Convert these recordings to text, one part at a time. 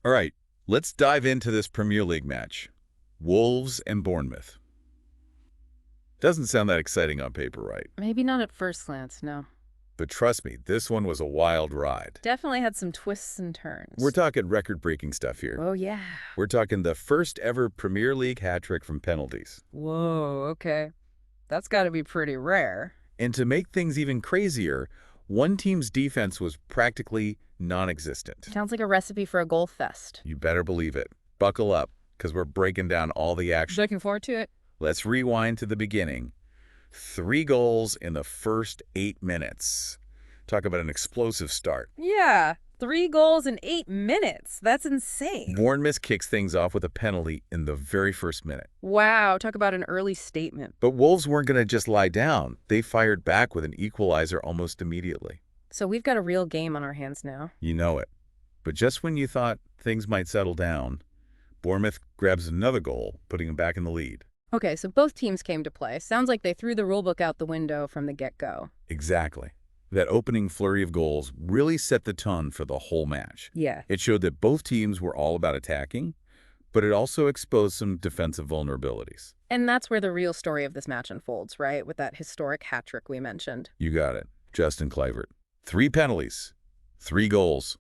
All right, let's dive into this Premier League match. Wolves and Bournemouth. Doesn't sound that exciting on paper, right? Maybe not at first glance, no. But trust me, this one was a wild ride. Definitely had some twists and We're turns. talking record-breaking stuff here. Oh, yeah. We're talking the first ever Premier League hat-trick from penalties. Whoa, okay. That's got to be pretty rare. And to make things even crazier, one team's defense was practically non-existent. Sounds like a recipe for a goal fest. You better believe it. Buckle up, because we're breaking down all the action. Looking forward to it. Let's rewind to the beginning. 3 goals in the first 8 minutes. Talk about an explosive start. Yeah, 3 goals in 8 minutes. That's insane. Bournemouth kicks things off with a penalty in the very first minute. Wow, talk about an early statement. But Wolves weren't going to just lie down. They fired back with an equalizer almost immediately. So we've got a real game on our hands now. You know it. But just when you thought things might settle down, Bournemouth grabs another goal, putting them back in the lead. Okay, so both teams came to play. Sounds like they threw the rulebook out the window from the get-go. Exactly. That opening flurry of goals really set the tone for the whole match. Yeah. It showed that both teams were all about attacking, but it also exposed some defensive vulnerabilities. And that's where the real story of this match unfolds, right? With that historic hat-trick we mentioned. You got it. Justin Kluivert. 3 penalties, 3 goals,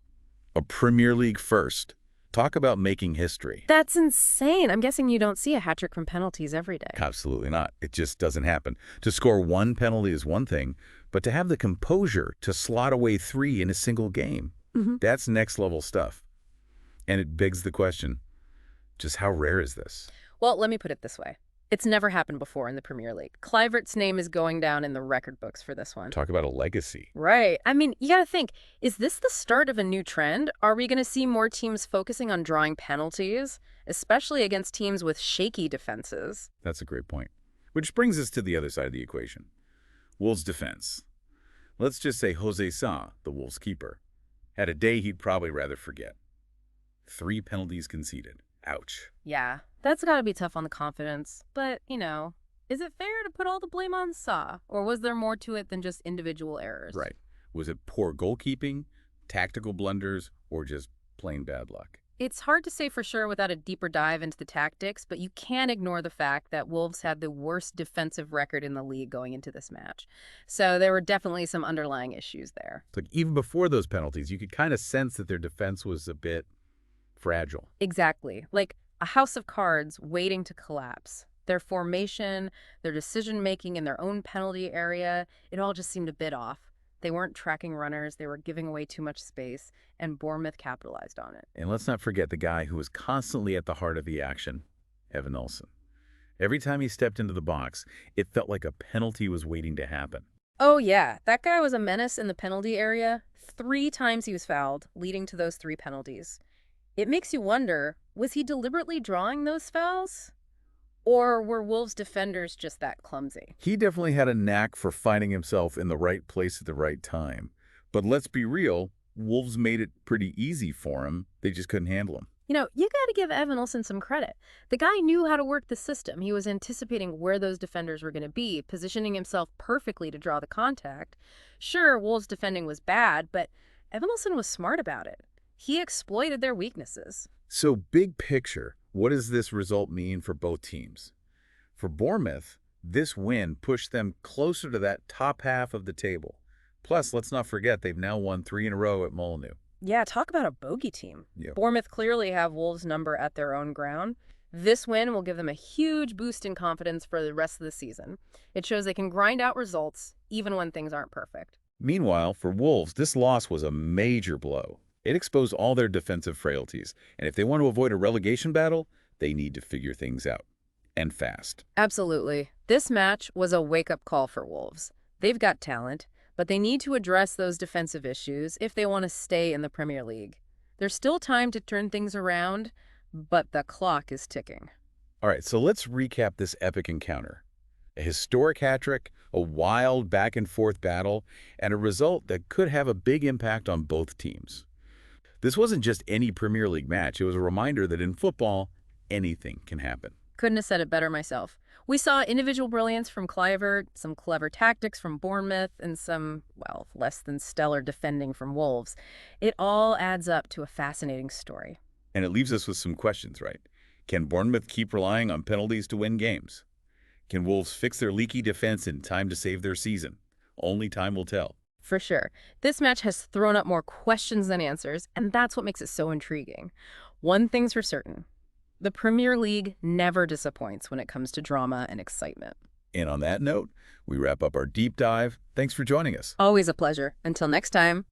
a Premier League first. Talk about making history. That's insane. I'm guessing you don't see a hat-trick from penalties every day. Absolutely not. It just doesn't happen. To score 1 penalty is one thing, but to have the composure to slot away 3 in a single game, that's next-level stuff. And it begs the question, just how rare is this? Well, let me put it this way. It's never happened before in the Premier League. Kluivert's name is going down in the record books for this one. Talk about a legacy. Right. I mean, you gotta think, is this the start of a new trend? Are we gonna see more teams focusing on drawing penalties, especially against teams with shaky defenses? That's a great point. Which brings us to the other side of the equation. Wolves' defense. Let's just say José Sá, the Wolves' keeper, had a day he'd probably rather forget. 3 penalties conceded. Ouch. Yeah, that's gotta be tough on the confidence. But, is it fair to put all the blame on Sá? Or was there more to it than just individual errors? Right. Was it poor goalkeeping, tactical blunders, or just plain bad luck? It's hard to say for sure without a deeper dive into the tactics, but you can't ignore the fact that Wolves had the worst defensive record in the league going into this match. So there were definitely some underlying issues there. It's like even before those penalties, you could kind of sense that their defense was a bit fragile. Exactly. Like a house of cards waiting to collapse. Their formation, their decision-making in their own penalty area, it all just seemed a bit off. They weren't tracking runners, they were giving away too much space, and Bournemouth capitalized on it. And let's not forget the guy who was constantly at the heart of the action, Evan Olsen. Every time he stepped into the box, it felt like a penalty was waiting to happen. Oh yeah, that guy was a menace in the penalty area. 3 times he was fouled, leading to those 3 penalties. It makes you wonder, was he deliberately drawing those fouls? Or were Wolves' defenders just that clumsy? He definitely had a knack for finding himself in the right place at the right time. But let's be real, Wolves made it pretty easy for him. They just couldn't handle him. You gotta give Evan Olsen some credit. The guy knew how to work the system. He was anticipating where those defenders were going to be, positioning himself perfectly to draw the contact. Sure, Wolves' defending was bad, but Evan Olsen was smart about it. He exploited their weaknesses. So big picture, what does this result mean for both teams? For Bournemouth, this win pushed them closer to that top half of the table. Plus, let's not forget they've now won 3 in a row at Molineux. Yeah, talk about a bogey team. Yep. Bournemouth clearly have Wolves' number at their own ground. This win will give them a huge boost in confidence for the rest of the season. It shows they can grind out results even when things aren't perfect. Meanwhile, for Wolves, this loss was a major blow. It exposed all their defensive frailties, and if they want to avoid a relegation battle, they need to figure things out. And fast. Absolutely. This match was a wake-up call for Wolves. They've got talent, but they need to address those defensive issues if they want to stay in the Premier League. There's still time to turn things around, but the clock is ticking. All right, so let's recap this epic encounter. A historic hat-trick, a wild back-and-forth battle, and a result that could have a big impact on both teams. This wasn't just any Premier League match. It was a reminder that in football, anything can happen. Couldn't have said it better myself. We saw individual brilliance from Kluivert, some clever tactics from Bournemouth, and some, less than stellar defending from Wolves. It all adds up to a fascinating story. And it leaves us with some questions, right? Can Bournemouth keep relying on penalties to win games? Can Wolves fix their leaky defense in time to save their season? Only time will tell. For sure. This match has thrown up more questions than answers, and that's what makes it so intriguing. One thing's for certain. The Premier League never disappoints when it comes to drama and excitement. And on that note, we wrap up our deep dive. Thanks for joining us. Always a pleasure. Until next time.